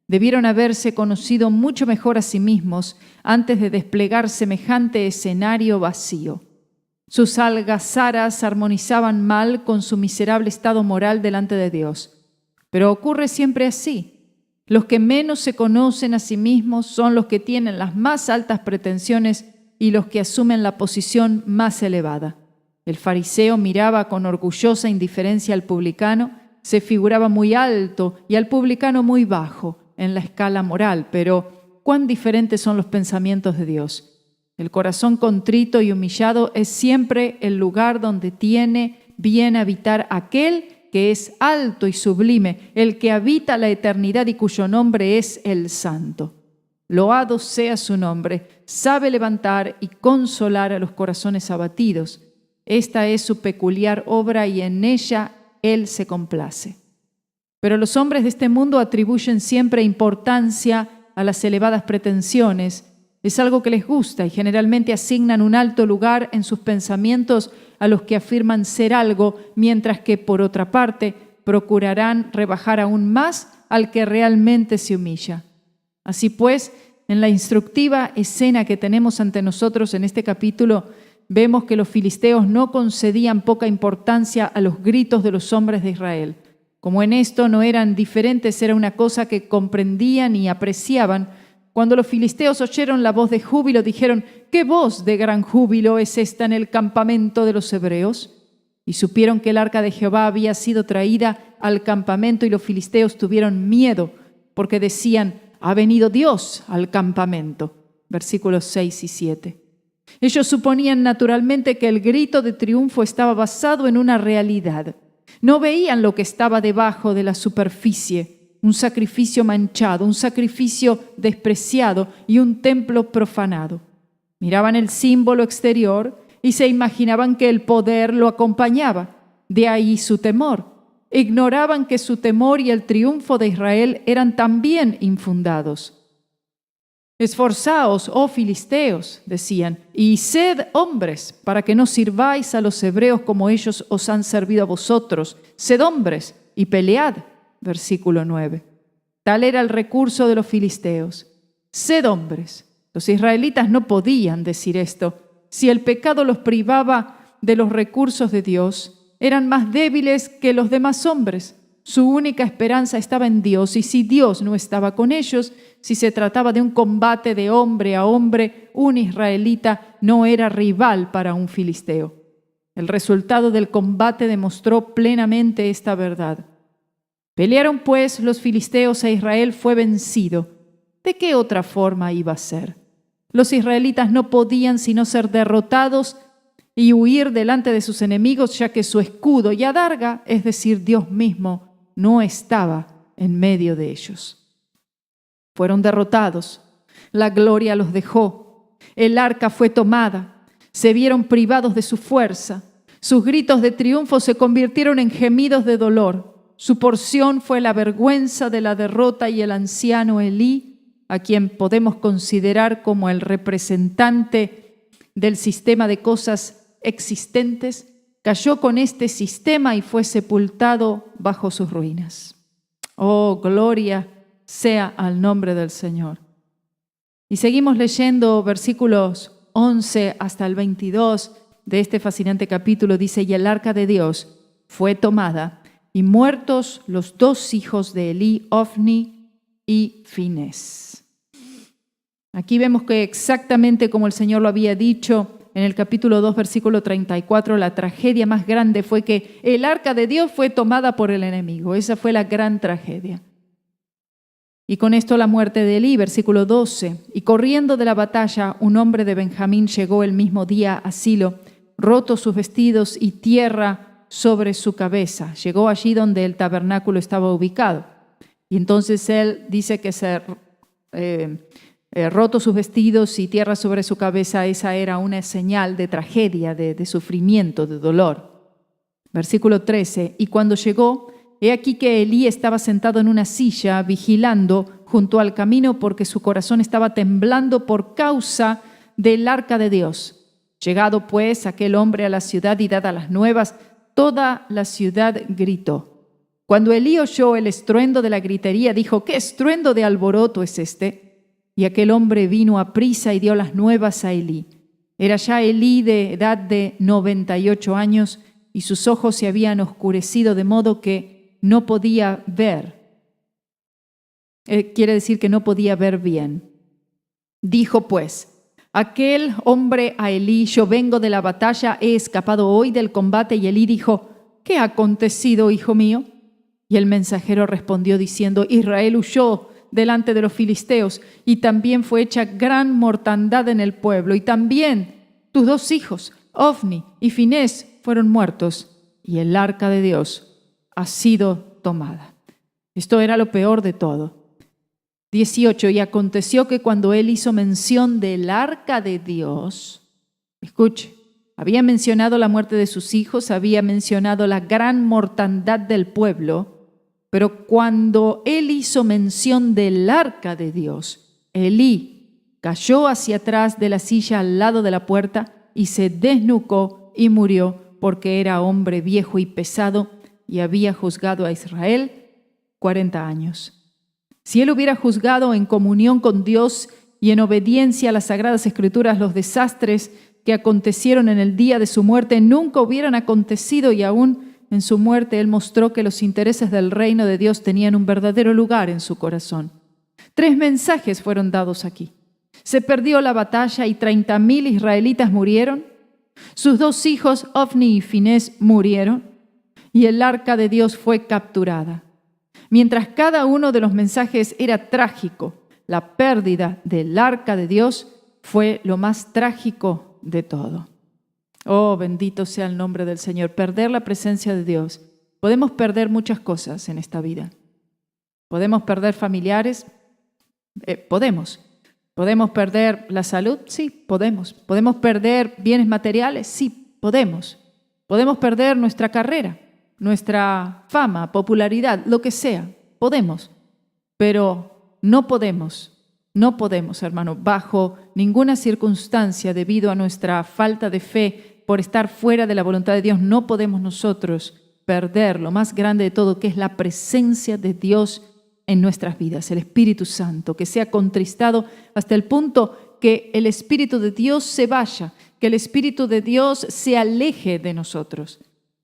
Debieron haberse conocido mucho mejor a sí mismos antes de desplegar semejante escenario vacío. Sus algazaras armonizaban mal con su miserable estado moral delante de Dios. Pero ocurre siempre así. Los que menos se conocen a sí mismos son los que tienen las más altas pretensiones y los que asumen la posición más elevada. El fariseo miraba con orgullosa indiferencia al publicano, se figuraba muy alto y al publicano muy bajo en la escala moral, pero cuán diferentes son los pensamientos de Dios. El corazón contrito y humillado es siempre el lugar donde tiene bien habitar aquel que es alto y sublime, el que habita la eternidad y cuyo nombre es el Santo. Loado sea su nombre, sabe levantar y consolar a los corazones abatidos. Esta es su peculiar obra y en ella Él se complace. Pero los hombres de este mundo atribuyen siempre importancia a las elevadas pretensiones. Es algo que les gusta y generalmente asignan un alto lugar en sus pensamientos a los que afirman ser algo, mientras que, por otra parte, procurarán rebajar aún más al que realmente se humilla. Así pues, en la instructiva escena que tenemos ante nosotros en este capítulo, vemos que los filisteos no concedían poca importancia a los gritos de los hombres de Israel. Como en esto no eran diferentes, era una cosa que comprendían y apreciaban. Cuando los filisteos oyeron la voz de júbilo, dijeron: ¿qué voz de gran júbilo es esta en el campamento de los hebreos? Y supieron que el arca de Jehová había sido traída al campamento y los filisteos tuvieron miedo, porque decían: ha venido Dios al campamento. Versículos 6 y 7. Ellos suponían naturalmente que el grito de triunfo estaba basado en una realidad. No veían lo que estaba debajo de la superficie. un sacrificio manchado, un sacrificio despreciado y un templo profanado. Miraban el símbolo exterior y se imaginaban que el poder lo acompañaba. De ahí su temor. Ignoraban que su temor y el triunfo de Israel eran también infundados. Esforzaos, oh filisteos, decían, y sed hombres, para que no sirváis a los hebreos como ellos os han servido a vosotros. Sed hombres y pelead. Versículo 9. Tal era el recurso de los filisteos. Sed hombres. Los israelitas no podían decir esto. Si el pecado los privaba de los recursos de Dios, eran más débiles que los demás hombres. Su única esperanza estaba en Dios, y si Dios no estaba con ellos, si se trataba de un combate de hombre a hombre, un israelita no era rival para un filisteo. El resultado del combate demostró plenamente esta verdad. Pelearon pues los filisteos e Israel fue vencido. ¿De qué otra forma iba a ser? Los israelitas no podían sino ser derrotados y huir delante de sus enemigos, ya que su escudo y adarga, es decir, Dios mismo, no estaba en medio de ellos. Fueron derrotados, la gloria los dejó, el arca fue tomada, se vieron privados de su fuerza, sus gritos de triunfo se convirtieron en gemidos de dolor, su porción fue la vergüenza de la derrota y el anciano Elí, a quien podemos considerar como el representante del sistema de cosas existentes, cayó con este sistema y fue sepultado bajo sus ruinas. Oh, gloria sea al nombre del Señor. Y seguimos leyendo versículos 11 hasta el 22 de este fascinante capítulo. Dice, y el arca de Dios fue tomada, y muertos los dos hijos de Elí, Ofni y Finés. Aquí vemos que exactamente como el Señor lo había dicho, en el capítulo 2, versículo 34, la tragedia más grande fue que el arca de Dios fue tomada por el enemigo. Esa fue la gran tragedia. Y con esto la muerte de Elí, versículo 12. Y corriendo de la batalla, un hombre de Benjamín llegó el mismo día a Silo, rotos sus vestidos y tierra sobre su cabeza. Llegó allí donde el tabernáculo estaba ubicado. Y entonces él dice que roto sus vestidos y tierra sobre su cabeza. Esa era una señal de tragedia, de sufrimiento, de dolor. Versículo 13. Y cuando llegó, he aquí que Elí estaba sentado en una silla, vigilando junto al camino, porque su corazón estaba temblando por causa del arca de Dios. Llegado pues aquel hombre a la ciudad y dadas las nuevas, toda la ciudad gritó. Cuando Elí oyó el estruendo de la gritería, dijo, ¿qué estruendo de alboroto es este? Y aquel hombre vino aprisa y dio las nuevas a Elí. Era ya Elí de edad de 98 años y sus ojos se habían oscurecido de modo que no podía ver. Quiere decir que no podía ver bien. Dijo pues, aquel hombre a Elí, yo vengo de la batalla, he escapado hoy del combate. Y Elí dijo, ¿qué ha acontecido, hijo mío? Y el mensajero respondió diciendo, Israel huyó delante de los filisteos, y también fue hecha gran mortandad en el pueblo, y también tus dos hijos, Ofni y Finés, fueron muertos, y el arca de Dios ha sido tomada. Esto era lo peor de todo. 18. Y aconteció que cuando él hizo mención del arca de Dios, escuche, había mencionado la muerte de sus hijos, había mencionado la gran mortandad del pueblo, pero cuando él hizo mención del arca de Dios, Elí cayó hacia atrás de la silla al lado de la puerta y se desnucó y murió, porque era hombre viejo y pesado y había juzgado a Israel 40 años. Si él hubiera juzgado en comunión con Dios y en obediencia a las Sagradas Escrituras, los desastres que acontecieron en el día de su muerte nunca hubieran acontecido, y aún en su muerte él mostró que los intereses del reino de Dios tenían un verdadero lugar en su corazón. 3 mensajes fueron dados aquí. Se perdió la batalla y 30,000 israelitas murieron. Sus 2 hijos, Ofni y Finés, murieron. Y el arca de Dios fue capturada. Mientras cada uno de los mensajes era trágico, la pérdida del arca de Dios fue lo más trágico de todo. Oh, bendito sea el nombre del Señor. Perder la presencia de Dios. Podemos perder muchas cosas en esta vida. ¿Podemos perder familiares? Podemos. ¿Podemos perder la salud? Sí, podemos. ¿Podemos perder bienes materiales? Sí, podemos. ¿Podemos perder nuestra carrera, nuestra fama, popularidad, lo que sea? Podemos. Pero no podemos, hermano, bajo ninguna circunstancia, debido a nuestra falta de fe, por estar fuera de la voluntad de Dios, no podemos nosotros perder lo más grande de todo, que es la presencia de Dios en nuestras vidas, el Espíritu Santo, que sea contristado hasta el punto que el Espíritu de Dios se vaya, que el Espíritu de Dios se aleje de nosotros.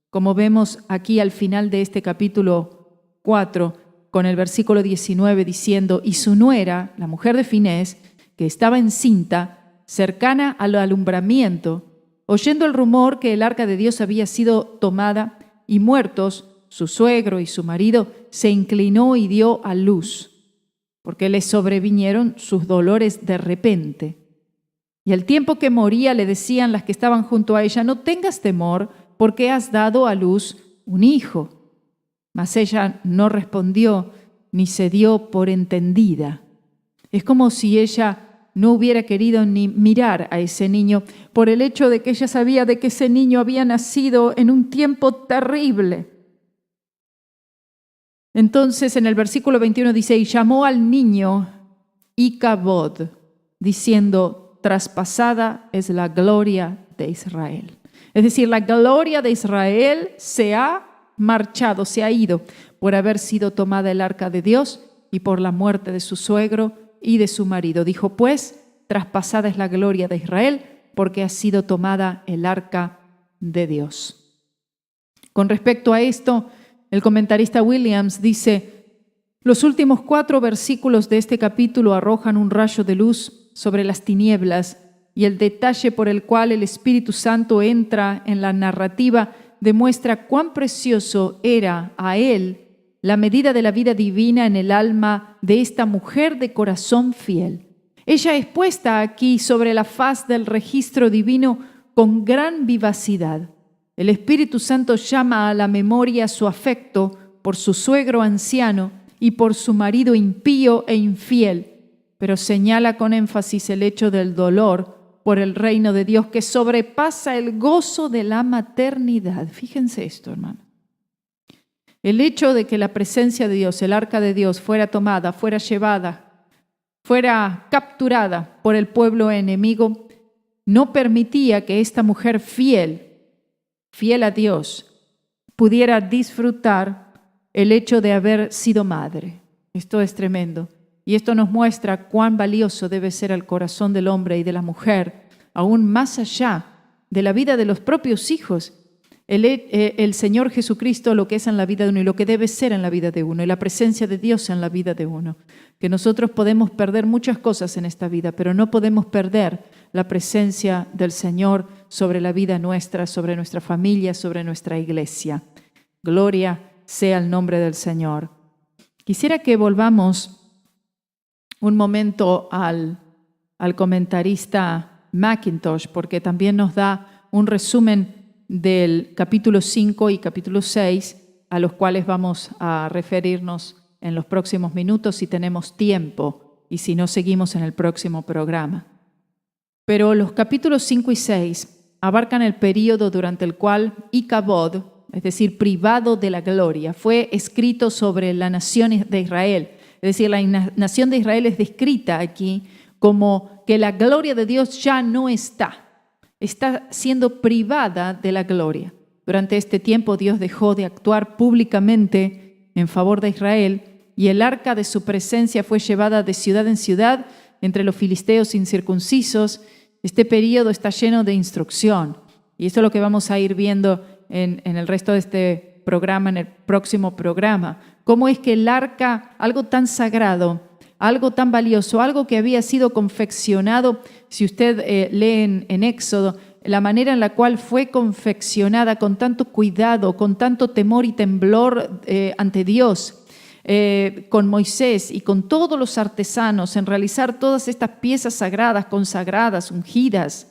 Como vemos aquí al final de este capítulo 4, con el versículo 19 diciendo, y su nuera, la mujer de Finés, que estaba encinta, cercana al alumbramiento, oyendo el rumor que el arca de Dios había sido tomada y muertos, su suegro y su marido, se inclinó y dio a luz, porque le sobrevinieron sus dolores de repente. Y al tiempo que moría le decían las que estaban junto a ella, no tengas temor, porque has dado a luz un hijo. Mas ella no respondió ni se dio por entendida. Es como si ella no hubiera querido ni mirar a ese niño por el hecho de que ella sabía de que ese niño había nacido en un tiempo terrible. Entonces en el versículo 21 dice, y llamó al niño Icabod, diciendo, traspasada es la gloria de Israel. Es decir, la gloria de Israel se ha marchado, se ha ido por haber sido tomada el arca de Dios y por la muerte de su suegro y de su marido. Dijo pues, traspasada es la gloria de Israel porque ha sido tomada el arca de Dios. Con respecto a esto, el comentarista Williams dice, los últimos 4 versículos de este capítulo arrojan un rayo de luz sobre las tinieblas y el detalle por el cual el Espíritu Santo entra en la narrativa demuestra cuán precioso era a él la medida de la vida divina en el alma de esta mujer de corazón fiel. Ella es puesta aquí sobre la faz del registro divino con gran vivacidad. El Espíritu Santo llama a la memoria su afecto por su suegro anciano y por su marido impío e infiel, pero señala con énfasis el hecho del dolor por el reino de Dios que sobrepasa el gozo de la maternidad. Fíjense esto, hermano. El hecho de que la presencia de Dios, el arca de Dios, fuera tomada, fuera llevada, fuera capturada por el pueblo enemigo, no permitía que esta mujer fiel a Dios, pudiera disfrutar el hecho de haber sido madre. Esto es tremendo. Y esto nos muestra cuán valioso debe ser el corazón del hombre y de la mujer, aún más allá de la vida de los propios hijos. El Señor Jesucristo, lo que es en la vida de uno y lo que debe ser en la vida de uno, y la presencia de Dios en la vida de uno. Que nosotros podemos perder muchas cosas en esta vida, pero no podemos perder la presencia del Señor sobre la vida nuestra, sobre nuestra familia, sobre nuestra iglesia. Gloria sea el nombre del Señor. Quisiera que volvamos un momento al comentarista McIntosh, porque también nos da un resumen del capítulo 5 y capítulo 6, a los cuales vamos a referirnos en los próximos minutos si tenemos tiempo y si no seguimos en el próximo programa. Pero los capítulos 5 y 6 abarcan el período durante el cual Icabod, es decir, privado de la gloria, fue escrito sobre la nación de Israel. Es decir, la nación de Israel es descrita aquí como que la gloria de Dios ya no está siendo privada de la gloria. Durante este tiempo Dios dejó de actuar públicamente en favor de Israel y el arca de su presencia fue llevada de ciudad en ciudad entre los filisteos incircuncisos. Este periodo está lleno de instrucción y esto es lo que vamos a ir viendo en el resto de este programa, en el próximo programa. Cómo es que el arca, algo tan sagrado, algo tan valioso, algo que había sido confeccionado, si usted lee en Éxodo, la manera en la cual fue confeccionada con tanto cuidado, con tanto temor y temblor ante Dios, con Moisés y con todos los artesanos en realizar todas estas piezas sagradas, consagradas, ungidas.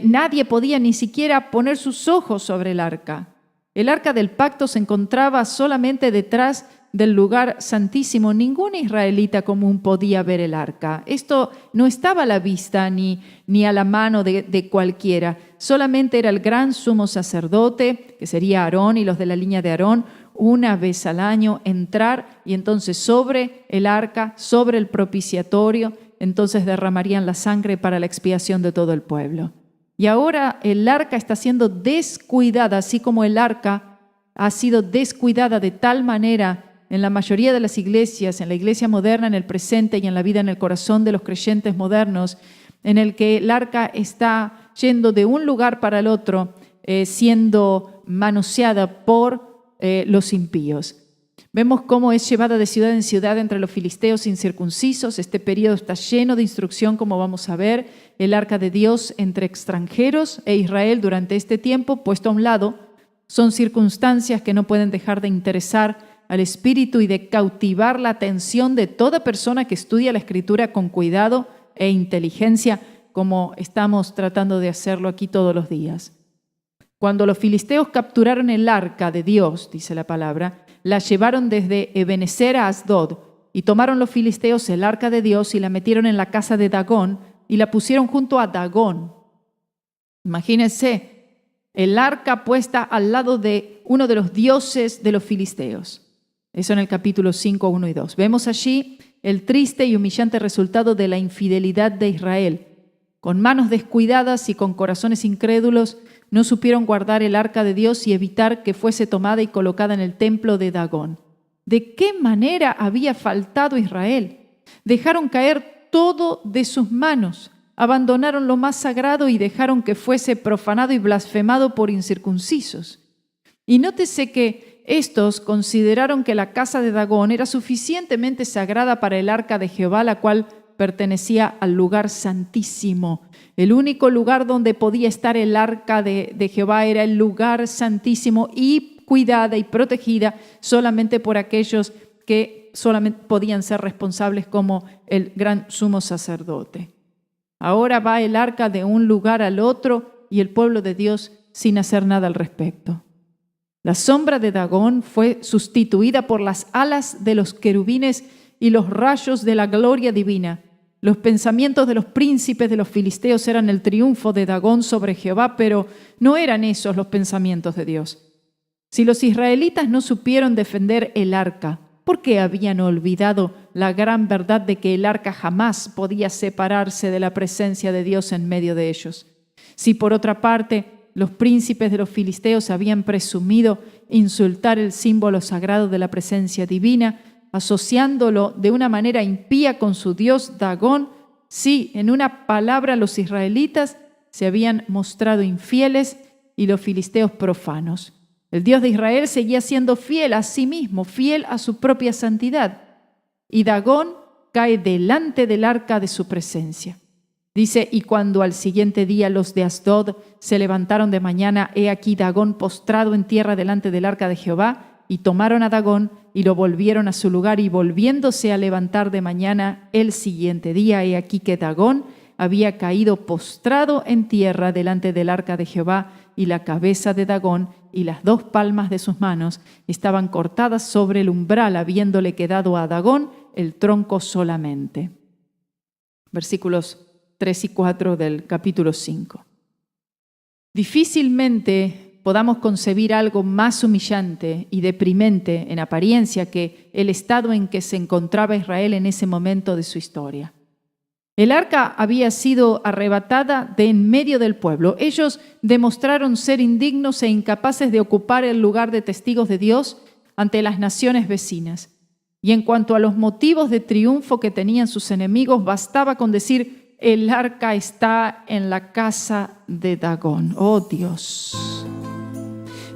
Nadie podía ni siquiera poner sus ojos sobre el arca. El arca del pacto se encontraba solamente detrás del lugar santísimo, ningún israelita común podía ver el arca. Esto no estaba a la vista ni a la mano de cualquiera. Solamente era el gran sumo sacerdote, que sería Aarón y los de la línea de Aarón, una vez al año entrar y entonces sobre el arca, sobre el propiciatorio, entonces derramarían la sangre para la expiación de todo el pueblo. Y ahora el arca está siendo descuidada, así como el arca ha sido descuidada de tal manera en la mayoría de las iglesias, en la iglesia moderna, en el presente y en la vida, en el corazón de los creyentes modernos, en el que el arca está yendo de un lugar para el otro, siendo manoseada por los impíos. Vemos cómo es llevada de ciudad en ciudad entre los filisteos incircuncisos. Este periodo está lleno de instrucción, como vamos a ver. El arca de Dios entre extranjeros e Israel durante este tiempo, puesto a un lado, son circunstancias que no pueden dejar de interesar al espíritu y de cautivar la atención de toda persona que estudia la Escritura con cuidado e inteligencia, como estamos tratando de hacerlo aquí todos los días. Cuando los filisteos capturaron el arca de Dios, dice la palabra, la llevaron desde Ebenezer a Asdod, y tomaron los filisteos el arca de Dios y la metieron en la casa de Dagón y la pusieron junto a Dagón. Imagínense, el arca puesta al lado de uno de los dioses de los filisteos. Eso en el capítulo 5, 1 y 2. Vemos allí el triste y humillante resultado de la infidelidad de Israel. Con manos descuidadas y con corazones incrédulos, no supieron guardar el arca de Dios y evitar que fuese tomada y colocada en el templo de Dagón. ¿De qué manera había faltado Israel? Dejaron caer todo de sus manos, abandonaron lo más sagrado y dejaron que fuese profanado y blasfemado por incircuncisos. Y nótese que estos consideraron que la casa de Dagón era suficientemente sagrada para el arca de Jehová, la cual pertenecía al lugar santísimo. El único lugar donde podía estar el arca de Jehová era el lugar santísimo y cuidada y protegida solamente por aquellos que solamente podían ser responsables, como el gran sumo sacerdote. Ahora va el arca de un lugar al otro y el pueblo de Dios sin hacer nada al respecto. La sombra de Dagón fue sustituida por las alas de los querubines y los rayos de la gloria divina. Los pensamientos de los príncipes de los filisteos eran el triunfo de Dagón sobre Jehová, pero no eran esos los pensamientos de Dios. Si los israelitas no supieron defender el arca, ¿por qué habían olvidado la gran verdad de que el arca jamás podía separarse de la presencia de Dios en medio de ellos? Si por otra parte los príncipes de los filisteos habían presumido insultar el símbolo sagrado de la presencia divina, asociándolo de una manera impía con su dios Dagón, sí, en una palabra, los israelitas se habían mostrado infieles y los filisteos profanos. El Dios de Israel seguía siendo fiel a sí mismo, fiel a su propia santidad, y Dagón cae delante del arca de su presencia. Dice, y cuando al siguiente día los de Asdod se levantaron de mañana, he aquí Dagón postrado en tierra delante del arca de Jehová, y tomaron a Dagón y lo volvieron a su lugar, y volviéndose a levantar de mañana el siguiente día, he aquí que Dagón había caído postrado en tierra delante del arca de Jehová, y la cabeza de Dagón y las 2 palmas de sus manos estaban cortadas sobre el umbral, habiéndole quedado a Dagón el tronco solamente. Versículos 3 y 4 del capítulo 5. Difícilmente podamos concebir algo más humillante y deprimente en apariencia que el estado en que se encontraba Israel en ese momento de su historia. El arca había sido arrebatada de en medio del pueblo. Ellos demostraron ser indignos e incapaces de ocupar el lugar de testigos de Dios ante las naciones vecinas. Y en cuanto a los motivos de triunfo que tenían sus enemigos, bastaba con decir: el arca está en la casa de Dagón. ¡Oh, Dios!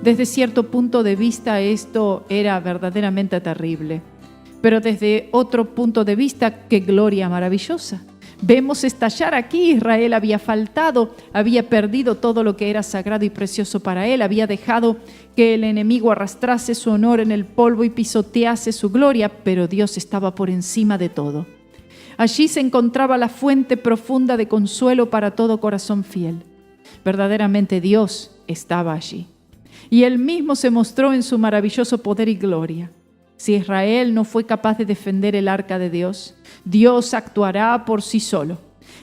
Desde cierto punto de vista esto era verdaderamente terrible. Pero desde otro punto de vista, ¡qué gloria maravillosa! Vemos estallar aquí: Israel había faltado, había perdido todo lo que era sagrado y precioso para él, había dejado que el enemigo arrastrase su honor en el polvo y pisotease su gloria, pero Dios estaba por encima de todo. Allí se encontraba la fuente profunda de consuelo para todo corazón fiel. Verdaderamente Dios estaba allí. Y Él mismo se mostró en su maravilloso poder y gloria. Si Israel no fue capaz de defender el arca de Dios, Dios actuará por sí solo.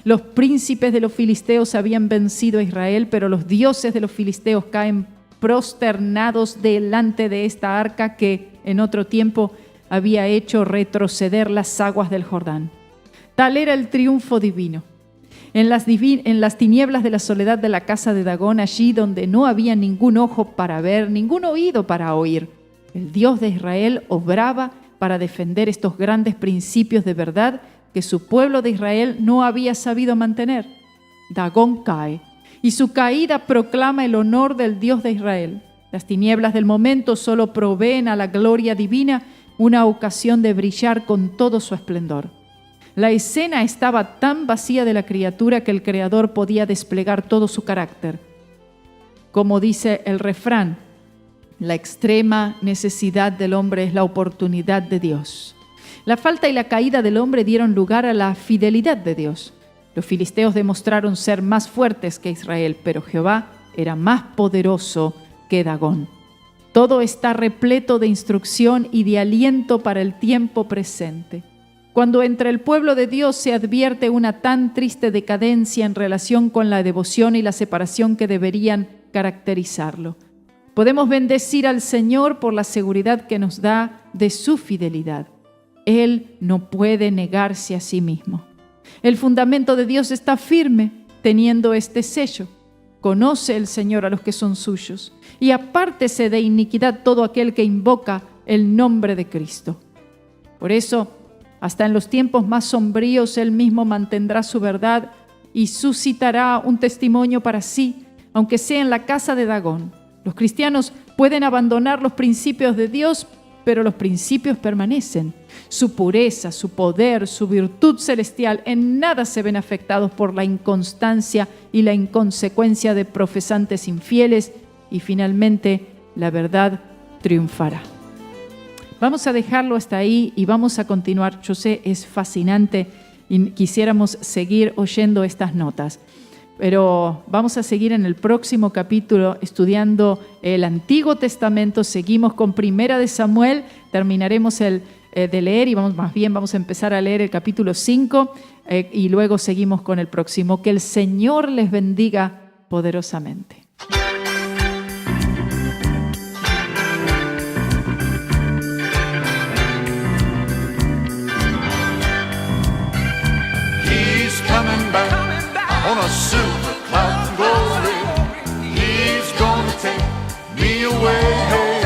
Los príncipes de los filisteos habían vencido a Israel, pero los dioses de los filisteos caen prosternados delante de esta arca que en otro tiempo había hecho retroceder las aguas del Jordán. Tal era el triunfo divino. En las tinieblas de la soledad de la casa de Dagón, allí donde no había ningún ojo para ver, ningún oído para oír, el Dios de Israel obraba para defender estos grandes principios de verdad que su pueblo de Israel no había sabido mantener. Dagón cae, y su caída proclama el honor del Dios de Israel. Las tinieblas del momento solo proveen a la gloria divina una ocasión de brillar con todo su esplendor. La escena estaba tan vacía de la criatura que el Creador podía desplegar todo su carácter. Como dice el refrán, la extrema necesidad del hombre es la oportunidad de Dios. La falta y la caída del hombre dieron lugar a la fidelidad de Dios. Los filisteos demostraron ser más fuertes que Israel, pero Jehová era más poderoso que Dagón. Todo está repleto de instrucción y de aliento para el tiempo presente. Cuando entre el pueblo de Dios se advierte una tan triste decadencia en relación con la devoción y la separación que deberían caracterizarlo, podemos bendecir al Señor por la seguridad que nos da de su fidelidad. Él no puede negarse a sí mismo. El fundamento de Dios está firme, teniendo este sello. Conoce el Señor a los que son suyos, y apártese de iniquidad todo aquel que invoca el nombre de Cristo. Por eso, hasta en los tiempos más sombríos, Él mismo mantendrá su verdad y suscitará un testimonio para sí, aunque sea en la casa de Dagón. Los cristianos pueden abandonar los principios de Dios, pero los principios permanecen. Su pureza, su poder, su virtud celestial en nada se ven afectados por la inconstancia y la inconsecuencia de profesantes infieles, y finalmente la verdad triunfará. Vamos a dejarlo hasta ahí y vamos a continuar. Yo sé, es fascinante y quisiéramos seguir oyendo estas notas. Pero vamos a seguir en el próximo capítulo estudiando el Antiguo Testamento. Seguimos con Primera de Samuel. Terminaremos de leer y vamos a empezar a leer el capítulo 5 y luego seguimos con el próximo. Que el Señor les bendiga poderosamente. He's coming back on a silver cloud of glory. He's gonna take me away.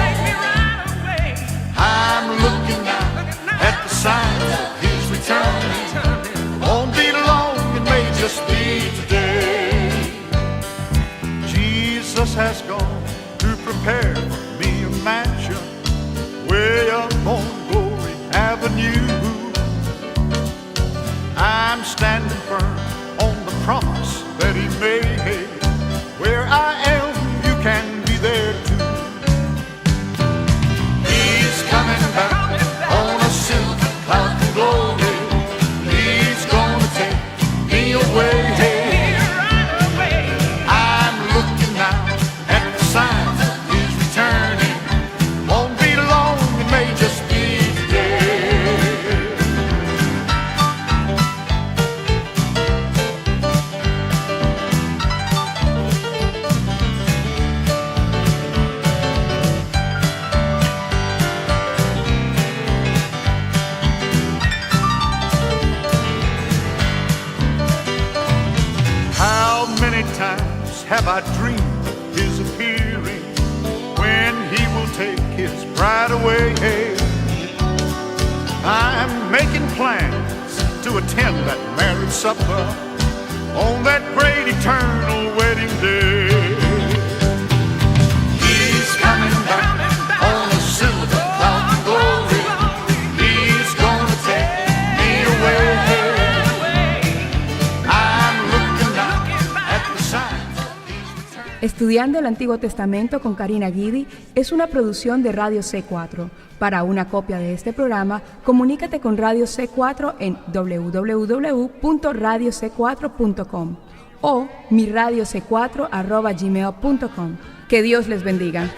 I'm looking out at the signs of his return. Won't be long, it may just be today. Jesus has gone to prepare for me a mansion way up on Glory Avenue. I'm standing firm on the promise that he made. Where I am, you can be there too. He's coming back on a silver cloud of glory. He's gonna take me away. I'm looking now at the signs of his returning. Won't be long, it may just be today. How many times have I dreamed of his appearing, when he will take his bride away? I'm making plans to attend that marriage supper on that great eternal wedding day. He's coming back on a silver cloud of glory. He's gonna take me away. Estudiando el Antiguo Testamento con Karina Guidi es una producción de Radio C4. Para una copia de este programa, comunícate con Radio C4 en www.radioc4.com o miradioc4@gmail.com. Que Dios les bendiga.